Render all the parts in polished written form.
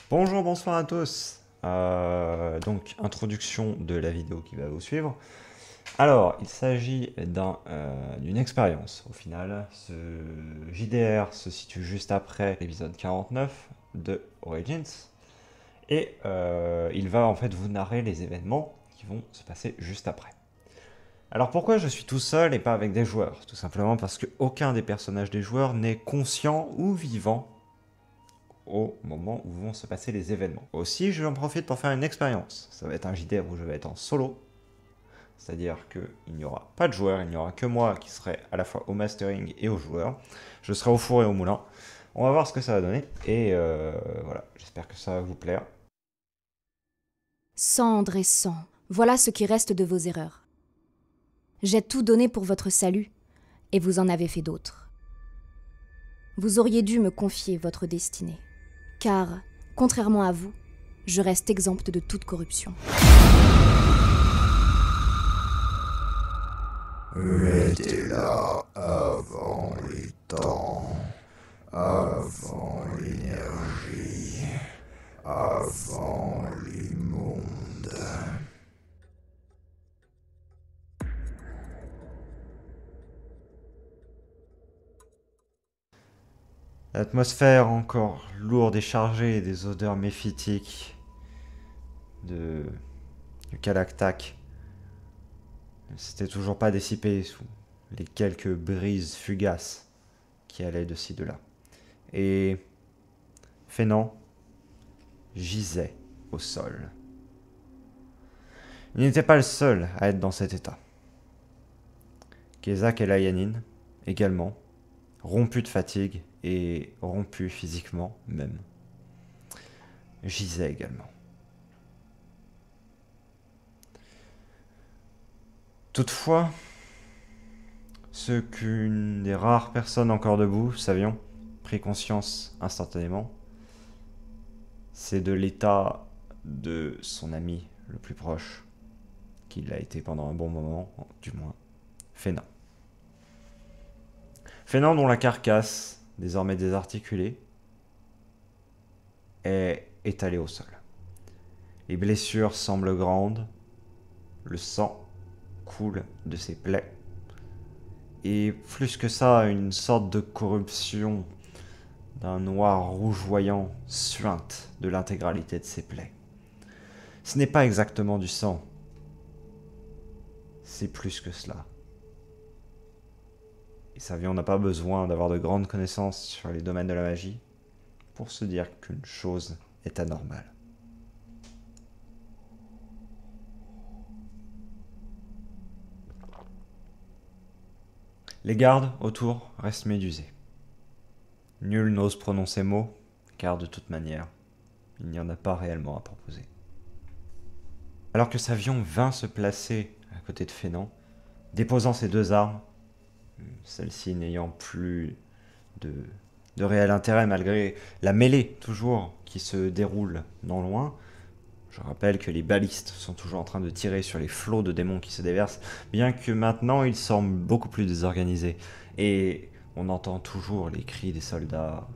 Bonjour, bonsoir à tous. Donc, introduction de la vidéo qui va vous suivre. Alors, il s'agit d'une expérience au final. Ce JDR se situe juste après l'épisode 49 de Origins. Et il va en fait vous narrer les événements qui vont se passer juste après. Alors pourquoi je suis tout seul et pas avec des joueurs? Tout simplement parce que aucun des personnages des joueurs n'est conscient ou vivant au moment où vont se passer les événements. Aussi, j'en profite pour faire une expérience. Ça va être un JDR où je vais être en solo, c'est-à-dire qu'il n'y aura pas de joueur, il n'y aura que moi qui serai à la fois au mastering et au joueur. Je serai au four et au moulin. On va voir ce que ça va donner, et voilà, j'espère que ça va vous plaire. Cendre et sang, voilà ce qui reste de vos erreurs. J'ai tout donné pour votre salut, et vous en avez fait d'autres. Vous auriez dû me confier votre destinée, car, contrairement à vous, je reste exempte de toute corruption. J'étais là avant les temps, avant l'énergie, avant les mondes. L'atmosphère encore lourde et chargée des odeurs méphitiques de, du Kalaktak ne s'était toujours pas dissipée sous les quelques brises fugaces qui allaient de ci de là. Et Fénan gisait au sol. Il n'était pas le seul à être dans cet état. Kezak et Layanin, également, rompus de fatigue et rompus physiquement même, gisaient également. Toutefois, ce qu'une des rares personnes encore debout, Savion, prit conscience instantanément, c'est de l'état de son ami le plus proche, qu'il a été pendant un bon moment, du moins, Fénan. Fénan dont la carcasse, désormais désarticulée, est étalée au sol. Les blessures semblent grandes, le sang coule de ses plaies, et plus que ça, une sorte de corruption d'un noir rougeoyant suinte de l'intégralité de ses plaies. Ce n'est pas exactement du sang, c'est plus que cela. Et Savion n'a pas besoin d'avoir de grandes connaissances sur les domaines de la magie pour se dire qu'une chose est anormale. Les gardes autour restent médusés. Nul n'ose prononcer mot, car de toute manière, il n'y en a pas réellement à proposer. Alors que Savion vint se placer à côté de Fénan, déposant ses deux armes, celle-ci n'ayant plus de, de réel intérêt malgré la mêlée toujours qui se déroule non loin. Je rappelle que les balistes sont toujours en train de tirer sur les flots de démons qui se déversent, bien que maintenant ils semblent beaucoup plus désorganisés. Et on entend toujours les cris des soldats.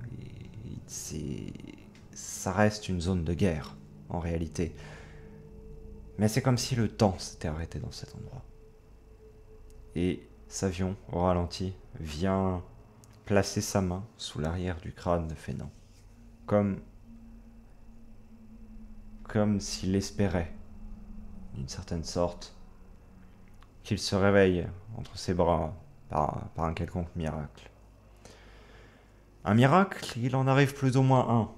Ça reste une zone de guerre, en réalité. Mais c'est comme si le temps s'était arrêté dans cet endroit. Et Savion, au ralenti, vient placer sa main sous l'arrière du crâne de Fénan, comme s'il espérait, d'une certaine sorte, qu'il se réveille entre ses bras par un quelconque miracle. Un miracle, il en arrive plus ou moins un,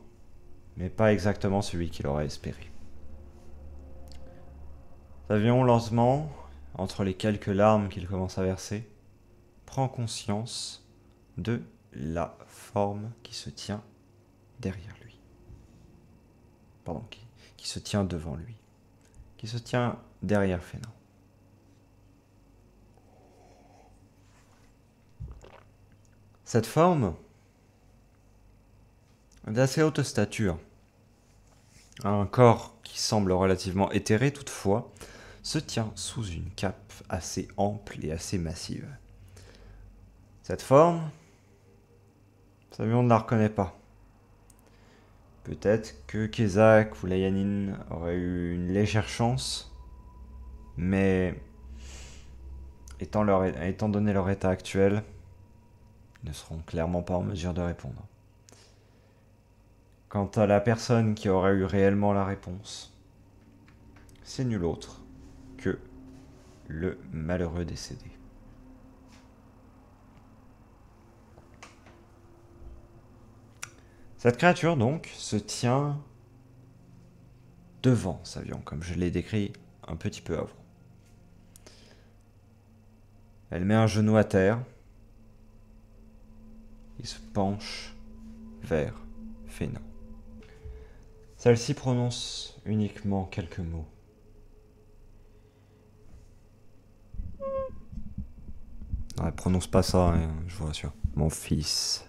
mais pas exactement celui qu'il aurait espéré. Savion, lentement, entre les quelques larmes qu'il commence à verser, prend conscience de la forme qui se tient derrière lui. Pardon, qui se tient devant lui. Qui se tient derrière Fénan. Cette forme, d'assez haute stature, un corps qui semble relativement éthéré toutefois, se tient sous une cape assez ample et assez massive. Cette forme, Savion ne la reconnaît pas. Peut-être que Kezak ou Layanin auraient eu une légère chance, mais étant donné leur état actuel, ils ne seront clairement pas en mesure de répondre. Quant à la personne qui aurait eu réellement la réponse, c'est nul autre que le malheureux décédé. Cette créature, donc, se tient devant Savion, comme je l'ai décrit un petit peu avant. Elle met un genou à terre et se penche vers Fénin. Celle-ci prononce uniquement quelques mots. Non, elle prononce pas ça, hein, je vous rassure. Mon fils,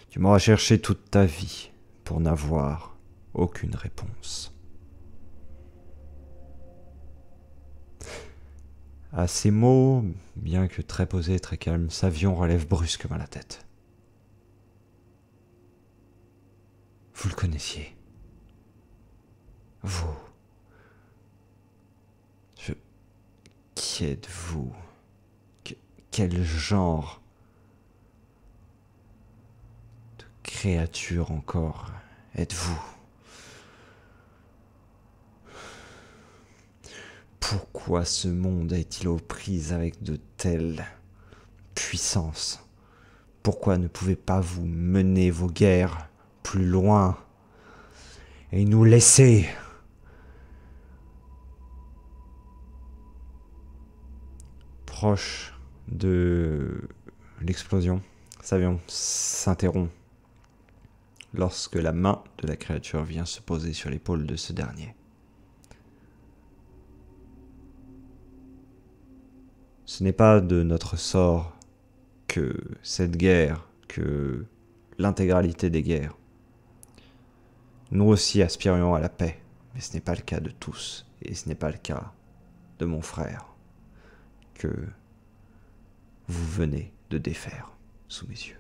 tu m'auras cherché toute ta vie pour n'avoir aucune réponse. À ces mots, bien que très posé, très calme, Savion relève brusquement la tête. Vous le connaissiez. Vous. Qui êtes-vous? Quel genre de créature encore êtes-vous? Pourquoi ce monde est-il aux prises avec de telles puissances? Pourquoi ne pouvez pas vous mener vos guerres plus loin et nous laisser? Proche de l'explosion, Savion s'interrompt lorsque la main de la créature vient se poser sur l'épaule de ce dernier. Ce n'est pas de notre sort que cette guerre, que l'intégralité des guerres. Nous aussi aspirions à la paix, mais ce n'est pas le cas de tous, et ce n'est pas le cas de mon frère, que vous venez de défaire sous mes yeux.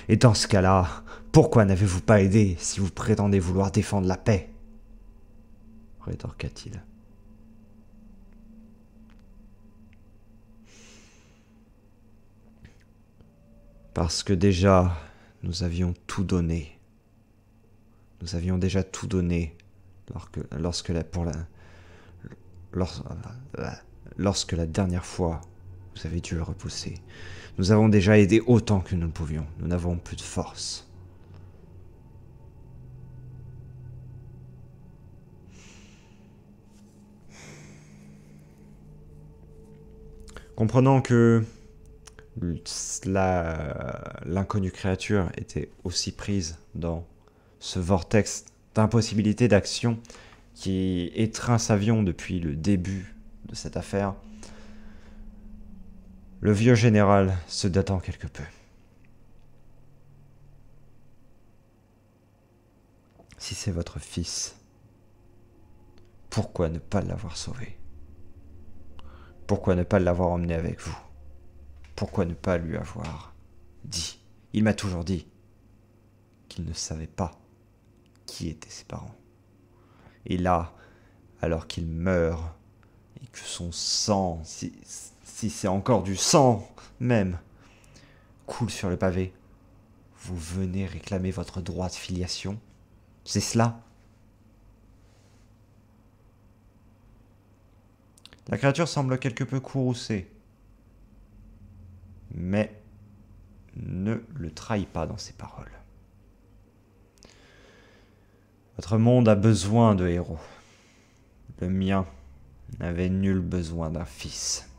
Et dans ce cas-là, pourquoi n'avez-vous pas aidé si vous prétendez vouloir défendre la paix? Rétorqua-t-il. Parce que déjà, nous avions tout donné. Nous avions déjà tout donné lorsque la dernière fois, vous avez dû le repousser. Nous avons déjà aidé autant que nous le pouvions. Nous n'avons plus de force. Comprenant que l'inconnue créature était aussi prise dans ce vortex d'impossibilité d'action qui étreint Savion depuis le début de cette affaire, le vieux général se détend quelque peu. Si c'est votre fils, pourquoi ne pas l'avoir sauvé? Pourquoi ne pas l'avoir emmené avec vous? Pourquoi ne pas lui avoir dit? Il m'a toujours dit qu'il ne savait pas qui étaient ses parents. Et là, alors qu'il meurt, et que son sang, si c'est encore du sang même, coule sur le pavé, vous venez réclamer votre droit de filiation? C'est cela? La créature semble quelque peu courroucée, mais ne le trahit pas dans ses paroles. Votre monde a besoin de héros. Le mien n'avait nul besoin d'un fils.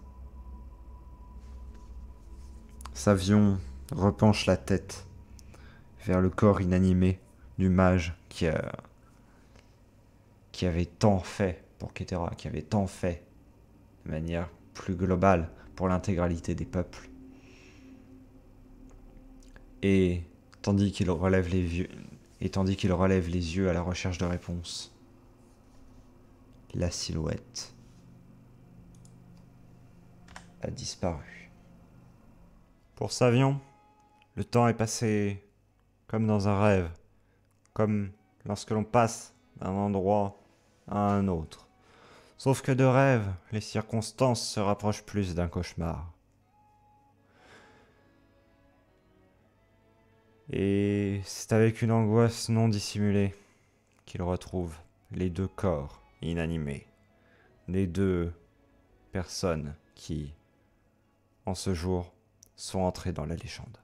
Savion repenche la tête vers le corps inanimé du mage qui avait tant fait pour Ketera, qui avait tant fait de manière plus globale pour l'intégralité des peuples. Et tandis qu'il relève les yeux à la recherche de réponses, la silhouette a disparu. Pour Savion, le temps est passé comme dans un rêve, comme lorsque l'on passe d'un endroit à un autre. Sauf que de rêve, les circonstances se rapprochent plus d'un cauchemar. Et c'est avec une angoisse non dissimulée qu'il retrouve les deux corps inanimés, les deux personnes qui, en ce jour, sont entrées dans la légende.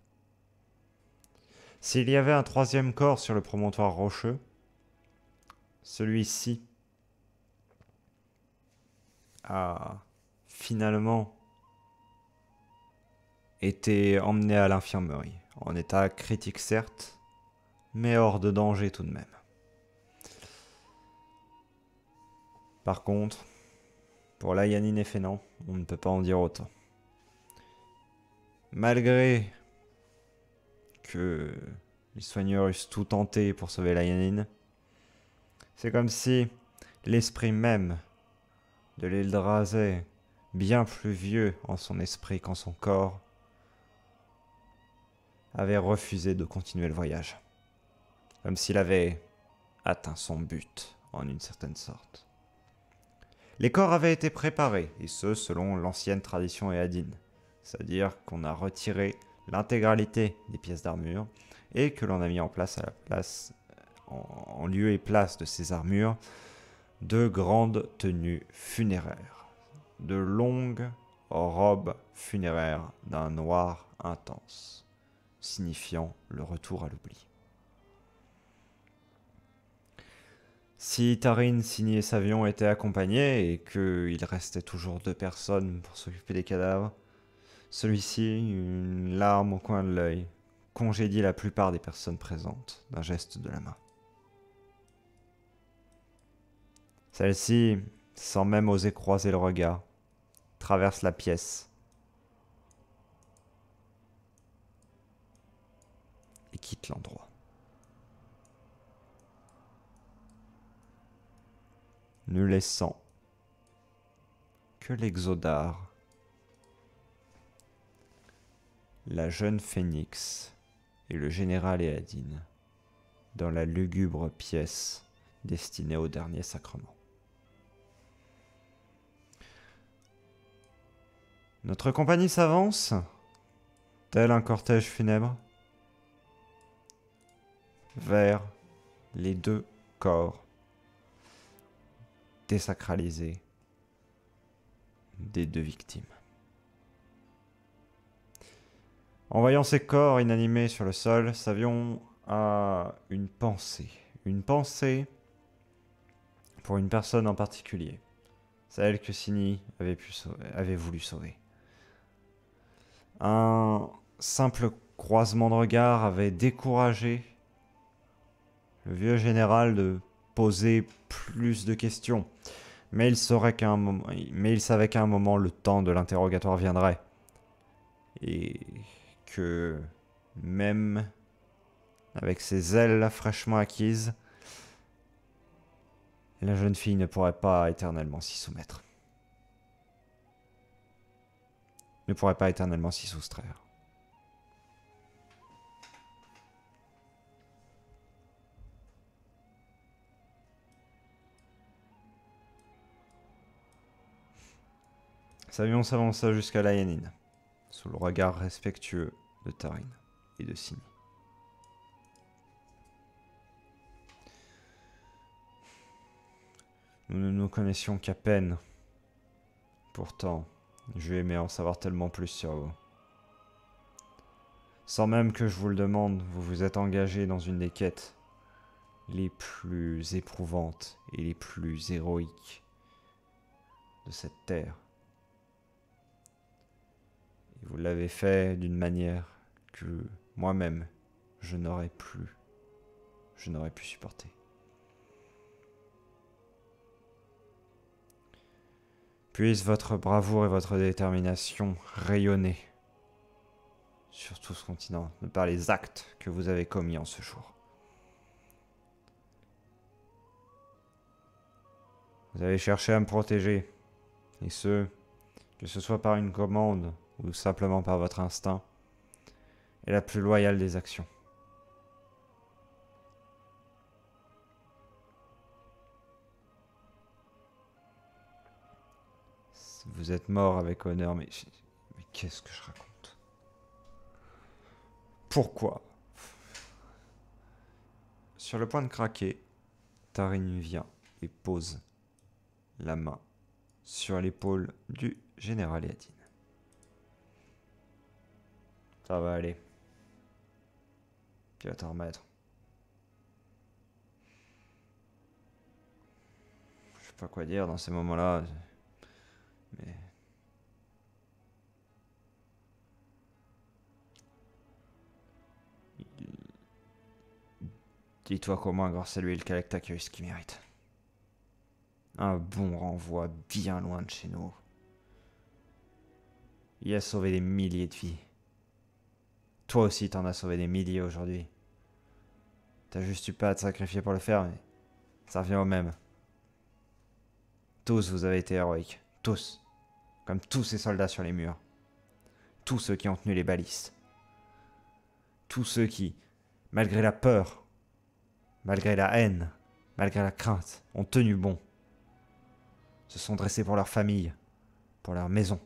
S'il y avait un troisième corps sur le promontoire rocheux, celui-ci a finalement été emmené à l'infirmerie, en état critique certes, mais hors de danger tout de même. Par contre, pour Layanine et Fénan, on ne peut pas en dire autant. Malgré que les soigneurs eussent tout tenté pour sauver Layanine, c'est comme si l'esprit même de l'Eldrazi, bien plus vieux en son esprit qu'en son corps, avait refusé de continuer le voyage. Comme s'il avait atteint son but, en une certaine sorte. Les corps avaient été préparés, et ce selon l'ancienne tradition éadine. C'est-à-dire qu'on a retiré l'intégralité des pièces d'armure, et que l'on a mis en place en lieu et place de ces armures, de grandes tenues funéraires, de longues robes funéraires d'un noir intense, signifiant le retour à l'oubli. Si Tarin, Signy et Savion étaient accompagnés et qu'il restait toujours 2 personnes pour s'occuper des cadavres, celui-ci, une larme au coin de l'œil, congédie la plupart des personnes présentes d'un geste de la main. Celle-ci, sans même oser croiser le regard, traverse la pièce et quitte l'endroit. Ne laissant que l'Exodare, la jeune Phénix et le général Eadine dans la lugubre pièce destinée au dernier sacrement. Notre compagnie s'avance, tel un cortège funèbre, vers les 2 corps désacralisés des 2 victimes. En voyant ces corps inanimés sur le sol, Savion a une pensée pour une personne en particulier, celle que Signy avait voulu sauver. Un simple croisement de regard avait découragé le vieux général de poser plus de questions, mais il savait qu'à un moment le temps de l'interrogatoire viendrait, et que même avec ses ailes fraîchement acquises, la jeune fille ne pourrait pas éternellement s'y soumettre. Ne pourrait pas éternellement s'y soustraire. Savion s'avança jusqu'à Layanine, sous le regard respectueux de Tarin et de Signy. Nous ne nous connaissions qu'à peine. Pourtant, j'aurais aimé en savoir tellement plus sur vous. Sans même que je vous le demande, vous vous êtes engagé dans une des quêtes les plus éprouvantes et les plus héroïques de cette terre. Et vous l'avez fait d'une manière que moi-même, je n'aurais pu supporter. Puisse votre bravoure et votre détermination rayonner sur tout ce continent, de par les actes que vous avez commis en ce jour. Vous avez cherché à me protéger, et que ce soit par une commande ou simplement par votre instinct, est la plus loyale des actions. Vous êtes mort avec honneur, mais qu'est-ce que je raconte? Pourquoi? Sur le point de craquer, Tarim vient et pose la main sur l'épaule du général Yadin. Ça va aller. Tu vas t'en remettre. Je sais pas quoi dire dans ces moments-là, mais... Dis-toi qu'au moins, grâce à lui, le Kalaktak a eu ce qu'il mérite. Un bon renvoi bien loin de chez nous. Il a sauvé des milliers de vies. Toi aussi, t'en as sauvé des milliers aujourd'hui. T'as juste eu pas à te sacrifier pour le faire, mais ça revient au même. Tous, vous avez été héroïques. Tous. Comme tous ces soldats sur les murs. Tous ceux qui ont tenu les balistes. Tous ceux qui, malgré la peur, malgré la haine, malgré la crainte, ont tenu bon. Se sont dressés pour leur famille, pour leur maison,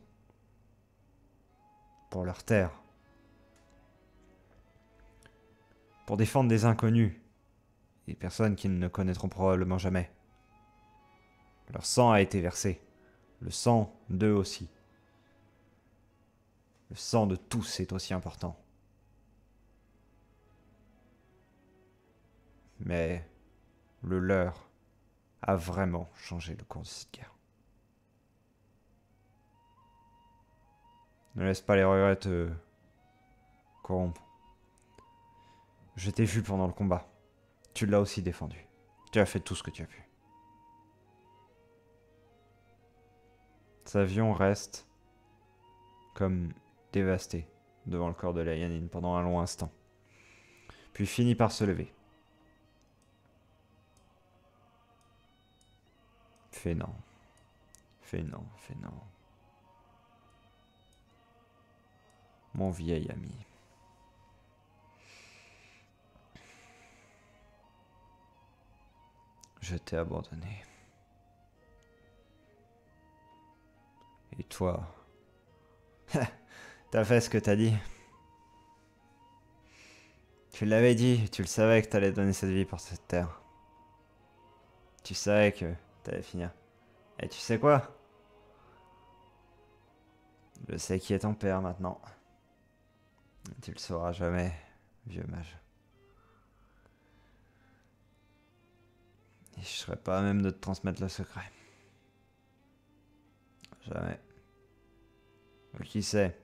pour leur terre. Pour défendre des inconnus, des personnes qu'ils ne connaîtront probablement jamais. Leur sang a été versé, le sang d'eux aussi. Le sang de tous est aussi important. Mais le leur a vraiment changé le cours de cette guerre. Ne laisse pas les regrets te corrompre. Je t'ai vu pendant le combat. Tu l'as aussi défendu. Tu as fait tout ce que tu as pu. Savion reste comme dévasté devant le corps de la Yanin pendant un long instant. Puis finit par se lever. Fais non. Fais non, fais non. Mon vieil ami. Je t'ai abandonné. Et toi, t'as fait ce que t'as dit. Tu l'avais dit, tu le savais que t'allais donner cette vie pour cette terre. Tu savais que t'allais finir. Et tu sais quoi? Je sais qui est ton père maintenant. Tu le sauras jamais, vieux mage. Et je serais pas à même de te transmettre le secret. Jamais. Mais qui sait?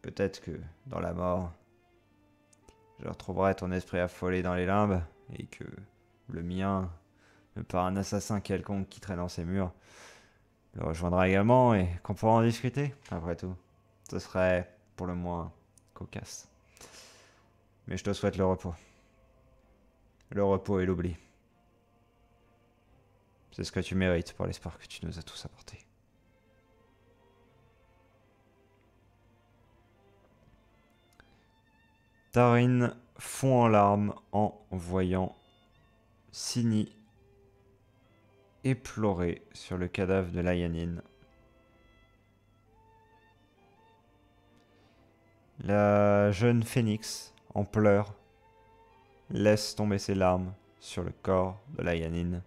Peut-être que, dans la mort, je retrouverai ton esprit affolé dans les limbes, et que le mien, par un assassin quelconque qui traîne dans ces murs, le rejoindra également, et qu'on pourra en discuter, après tout. Ce serait, pour le moins, cocasse. Mais je te souhaite le repos. Le repos et l'oubli. C'est ce que tu mérites pour l'espoir que tu nous as tous apporté. Tarim fond en larmes en voyant Sini éplorer sur le cadavre de la Yanin. La jeune phénix, en pleurs, laisse tomber ses larmes sur le corps de la Yanin.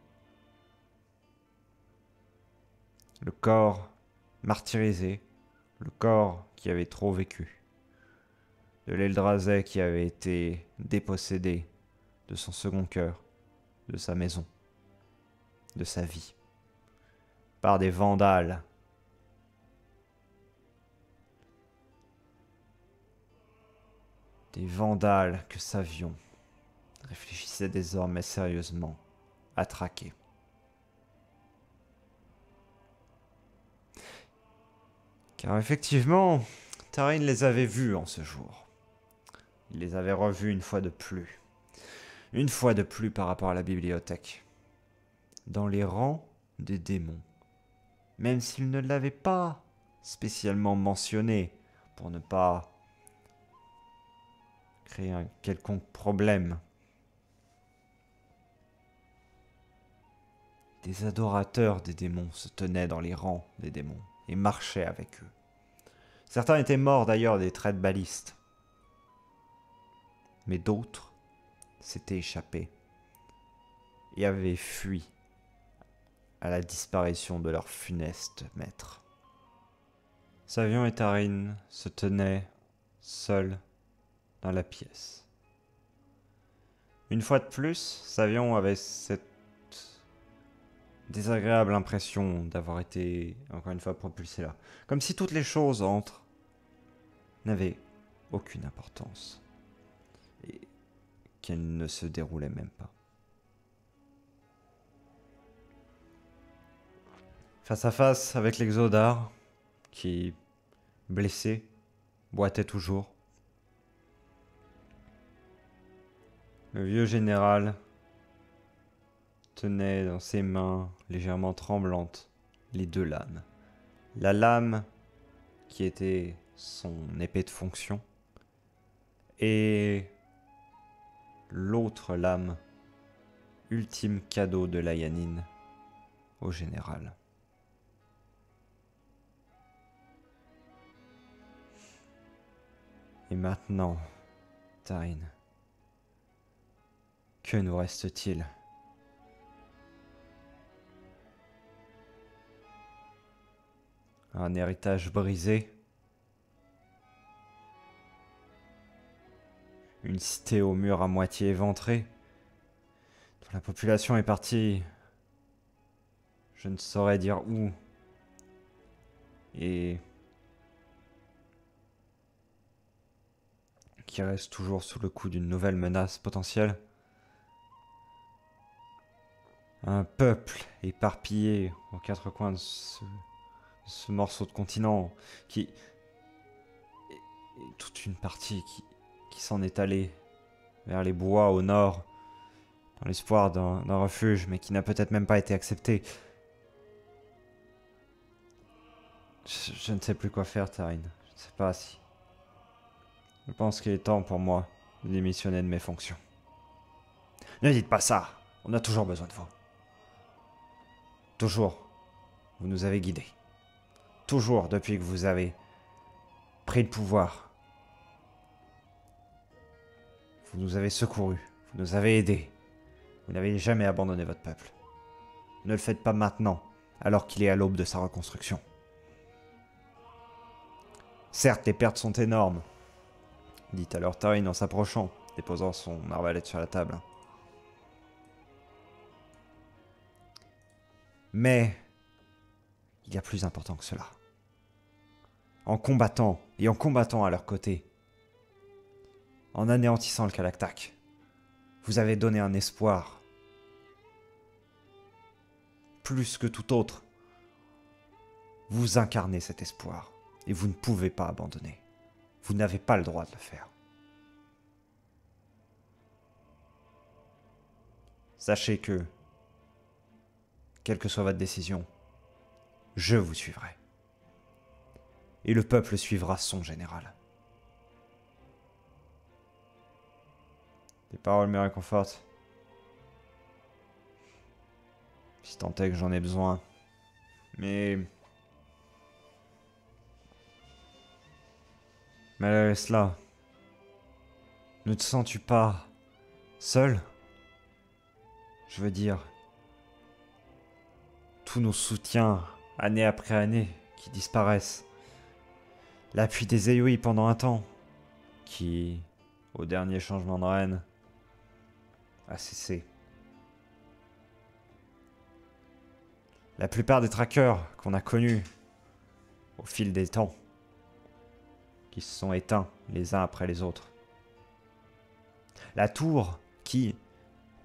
Le corps martyrisé, le corps qui avait trop vécu. De l'Eldrazi qui avait été dépossédé de son second cœur, de sa maison, de sa vie, par des vandales. Des vandales que Savion réfléchissait désormais sérieusement à traquer. Car effectivement, Tarim les avait vus en ce jour. Il les avait revus une fois de plus. Une fois de plus par rapport à la bibliothèque. Dans les rangs des démons. Même s'il ne l'avait pas spécialement mentionné pour ne pas créer un quelconque problème. des adorateurs des démons se tenaient dans les rangs des démons et marchaient avec eux. Certains étaient morts d'ailleurs des traits de baliste. Mais d'autres s'étaient échappés et avaient fui à la disparition de leur funeste maître. Savion et Tarim se tenaient seuls dans la pièce. Une fois de plus, Savion avait cette désagréable impression d'avoir été, encore une fois, propulsé là. Comme si toutes les choses entre n'avaient aucune importance. Et qu'elles ne se déroulaient même pas. Face à face avec l'Exodar, qui, blessé, boitait toujours. Le vieux général tenait dans ses mains, légèrement tremblantes, les deux lames. La lame qui était son épée de fonction et l'autre lame, ultime cadeau de Layanine au général. Et maintenant, Tarim, que nous reste-t-il ? Un héritage brisé, une cité aux murs à moitié éventrés, dont la population est partie, je ne saurais dire où, et qui reste toujours sous le coup d'une nouvelle menace potentielle. Un peuple éparpillé aux quatre coins de ce morceau de continent qui... et toute une partie qui s'en est allée vers les bois au nord dans l'espoir d'un refuge, mais qui n'a peut-être même pas été accepté. Je ne sais plus quoi faire, Tarim. Je ne sais pas si... Je pense qu'il est temps pour moi de démissionner de mes fonctions. Ne dites pas ça, on a toujours besoin de vous. Toujours, vous nous avez guidés. Toujours depuis que vous avez pris le pouvoir. Vous nous avez secourus, vous nous avez aidés. Vous n'avez jamais abandonné votre peuple. Ne le faites pas maintenant, alors qu'il est à l'aube de sa reconstruction. Certes, les pertes sont énormes, dit alors Tarim en s'approchant, déposant son arbalète sur la table. Mais il y a plus important que cela. En combattant, et en combattant à leur côté, en anéantissant le Kalaktak, vous avez donné un espoir. Plus que tout autre, vous incarnez cet espoir, et vous ne pouvez pas abandonner. Vous n'avez pas le droit de le faire. Sachez que, quelle que soit votre décision, je vous suivrai. Et le peuple suivra son général. Des paroles me réconfortent. Si tant est que j'en ai besoin. Mais malgré cela, ne te sens-tu pas seul ? Je veux dire, tous nos soutiens, année après année, qui disparaissent. L'appui des Aeoi pendant un temps, qui, au dernier changement de reine, a cessé. La plupart des trackers qu'on a connus au fil des temps, qui se sont éteints les uns après les autres. La tour qui,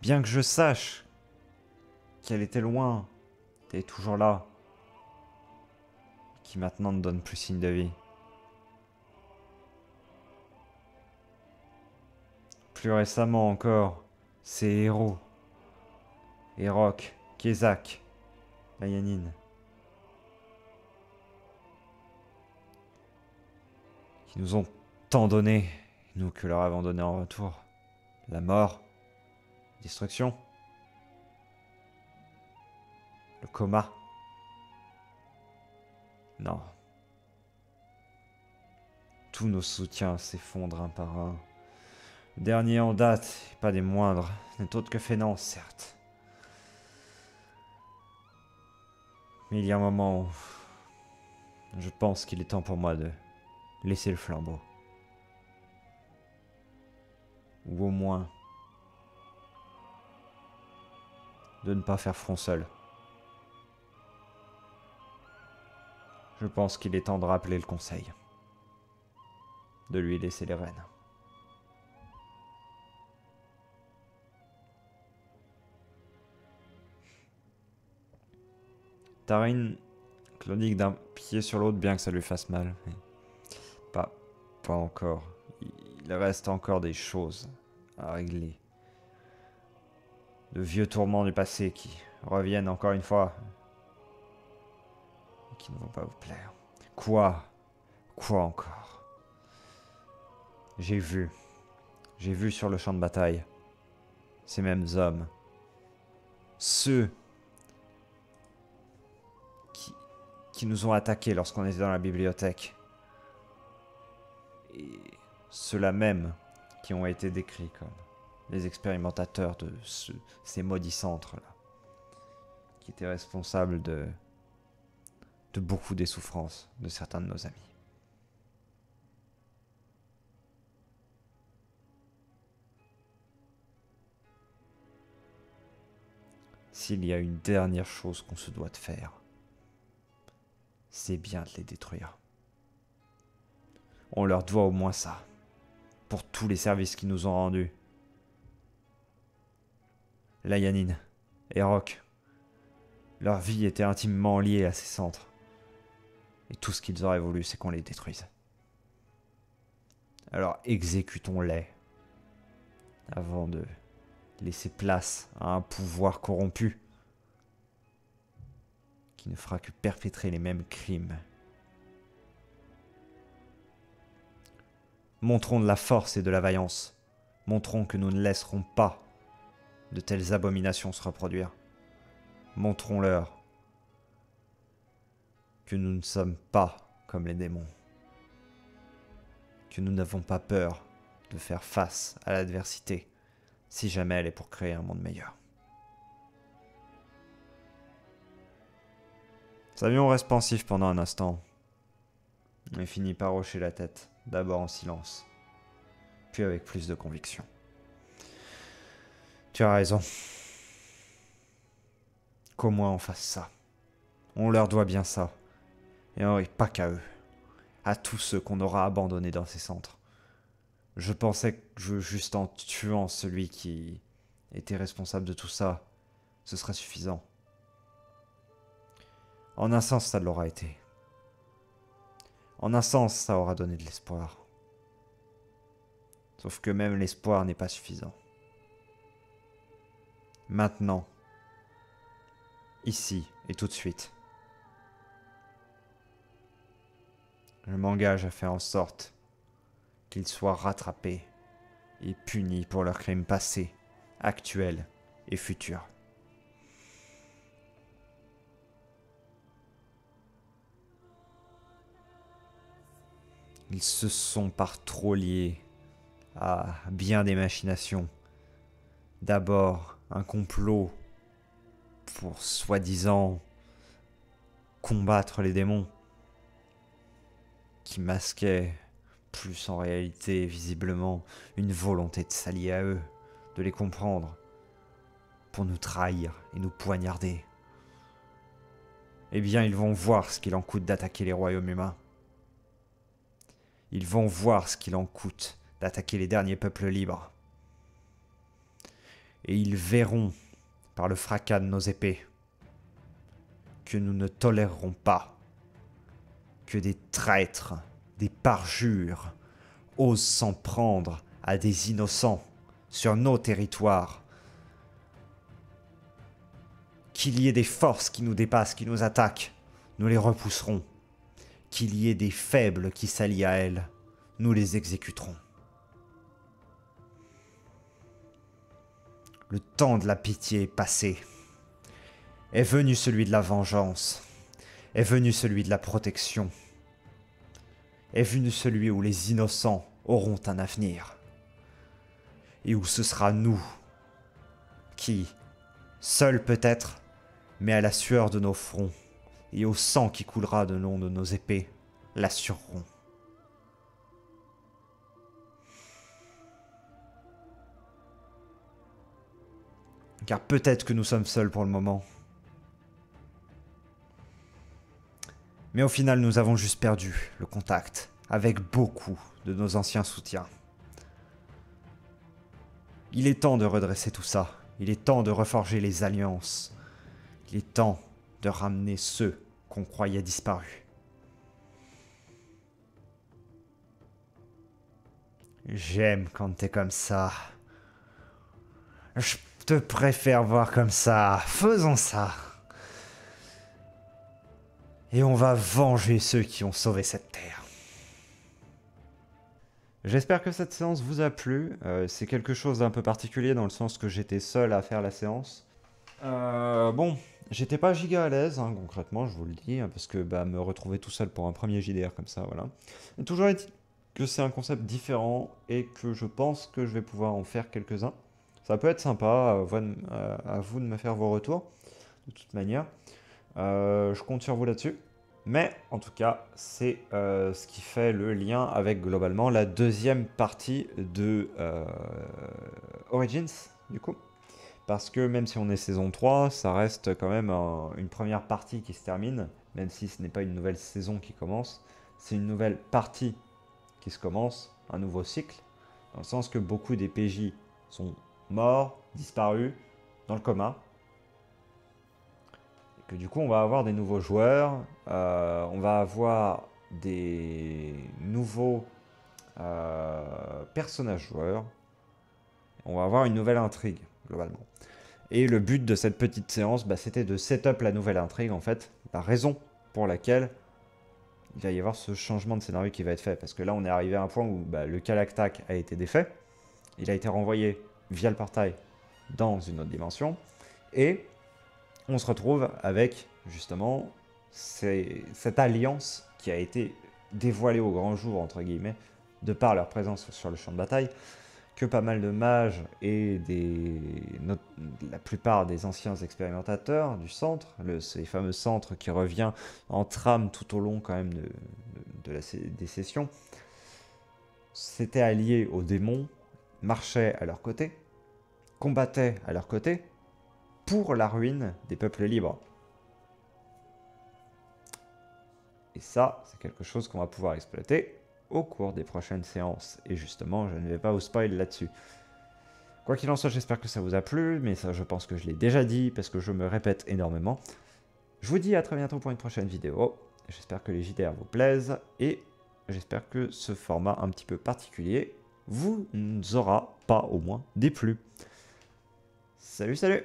bien que je sache qu'elle était loin, était toujours là, qui maintenant ne donne plus signe de vie. Plus récemment encore, ces héros, Erok, Kezak, Layanine, qui nous ont tant donné, nous que leur avons donné en retour. La mort, destruction. Le coma? Non. Tous nos soutiens s'effondrent un par un. Le dernier en date, et pas des moindres, n'est autre que Fénance, certes. Mais il y a un moment où je pense qu'il est temps pour moi de laisser le flambeau. Ou au moins de ne pas faire front seul. Je pense qu'il est temps de rappeler le conseil. De lui laisser les rênes. Tarim claudique d'un pied sur l'autre, bien que ça lui fasse mal. Mais pas encore. Il reste encore des choses à régler. De vieux tourments du passé qui reviennent encore une fois. Et qui ne vont pas vous plaire. Quoi encore? J'ai vu sur le champ de bataille ces mêmes hommes. Ceux qui nous ont attaqués lorsqu'on était dans la bibliothèque. Et ceux-là même qui ont été décrits comme les expérimentateurs de ces maudits centres-là. Qui étaient responsables de beaucoup des souffrances de certains de nos amis. S'il y a une dernière chose qu'on se doit de faire, c'est bien de les détruire. On leur doit au moins ça, pour tous les services qu'ils nous ont rendus. Layanine et Rock, leur vie était intimement liée à ces centres. Et tout ce qu'ils auraient voulu, c'est qu'on les détruise. Alors exécutons-les, avant de laisser place à un pouvoir corrompu, qui ne fera que perpétrer les mêmes crimes. Montrons de la force et de la vaillance. Montrons que nous ne laisserons pas de telles abominations se reproduire. Montrons-leur que nous ne sommes pas comme les démons. Que nous n'avons pas peur de faire face à l'adversité, si jamais elle est pour créer un monde meilleur. Savion reste pensif pendant un instant, mais finit par hocher la tête, d'abord en silence, puis avec plus de conviction. Tu as raison. Qu'au moins on fasse ça. On leur doit bien ça. Et pas qu'à eux. À tous ceux qu'on aura abandonnés dans ces centres. Je pensais que juste en tuant celui qui était responsable de tout ça, ce serait suffisant. En un sens, ça l'aura été. En un sens, ça aura donné de l'espoir. Sauf que même l'espoir n'est pas suffisant. Maintenant, ici et tout de suite, je m'engage à faire en sorte qu'ils soient rattrapés et punis pour leurs crimes passés, actuels et futurs. Ils se sont par trop liés à bien des machinations. D'abord, un complot pour soi-disant combattre les démons, qui masquait plus en réalité, visiblement, une volonté de s'allier à eux, de les comprendre, pour nous trahir et nous poignarder. Eh bien, ils vont voir ce qu'il en coûte d'attaquer les royaumes humains. Ils vont voir ce qu'il en coûte d'attaquer les derniers peuples libres. Et ils verront, par le fracas de nos épées, que nous ne tolérerons pas que des traîtres, des parjures, osent s'en prendre à des innocents sur nos territoires. Qu'il y ait des forces qui nous dépassent, qui nous attaquent, nous les repousserons. Qu'il y ait des faibles qui s'allient à elles, nous les exécuterons. Le temps de la pitié est passé. Est venu celui de la vengeance. Est venu celui de la protection. Est venu celui où les innocents auront un avenir. Et où ce sera nous qui, seuls peut-être, mais à la sueur de nos fronts et au sang qui coulera de long de nos épées, l'assureront. Car peut-être que nous sommes seuls pour le moment. Mais au final, nous avons juste perdu le contact avec beaucoup de nos anciens soutiens. Il est temps de redresser tout ça. Il est temps de reforger les alliances. Il est temps de ramener ceux qu'on croyait disparus. J'aime quand t'es comme ça. Je te préfère voir comme ça. Faisons ça. Et on va venger ceux qui ont sauvé cette terre. J'espère que cette séance vous a plu. C'est quelque chose d'un peu particulier dans le sens que j'étais seul à faire la séance. Bon, j'étais pas giga à l'aise, hein, concrètement, je vous le dis, hein, parce que me retrouver tout seul pour un premier JDR comme ça, voilà. Mais toujours est-il que c'est un concept différent et que je pense que je vais pouvoir en faire quelques-uns. Ça peut être sympa, à vous de me faire vos retours, de toute manière. Je compte sur vous là-dessus. Mais en tout cas, c'est ce qui fait le lien avec globalement la deuxième partie de Origins, du coup. Parce que même si on est saison 3, ça reste quand même une première partie qui se termine, même si ce n'est pas une nouvelle saison qui commence. C'est une nouvelle partie qui se commence, un nouveau cycle, dans le sens que beaucoup des PJ sont morts, disparus, dans le coma. Et que du coup, on va avoir des nouveaux joueurs, on va avoir des nouveaux personnages joueurs, on va avoir une nouvelle intrigue, globalement. Et le but de cette petite séance, c'était de set-up la nouvelle intrigue, en fait. La raison pour laquelle il va y avoir ce changement de scénario qui va être fait. Parce que là, on est arrivé à un point où le Kalaktak a été défait. Il a été renvoyé via le portail dans une autre dimension. Et on se retrouve avec, justement, cette alliance qui a été dévoilée au grand jour, entre guillemets, de par leur présence sur le champ de bataille, que pas mal de mages et la plupart des anciens expérimentateurs du centre, ces fameux centres qui revient en trame tout au long quand même des sessions, s'étaient alliés aux démons, marchaient à leur côté, combattaient à leur côté pour la ruine des peuples libres. Et ça, c'est quelque chose qu'on va pouvoir exploiter au cours des prochaines séances. Et justement, je ne vais pas vous spoil là-dessus. Quoi qu'il en soit, j'espère que ça vous a plu, mais ça, je pense que je l'ai déjà dit, parce que je me répète énormément. Je vous dis à très bientôt pour une prochaine vidéo. J'espère que les JDR vous plaisent, et j'espère que ce format un petit peu particulier vous aura pas au moins déplu. Salut, salut!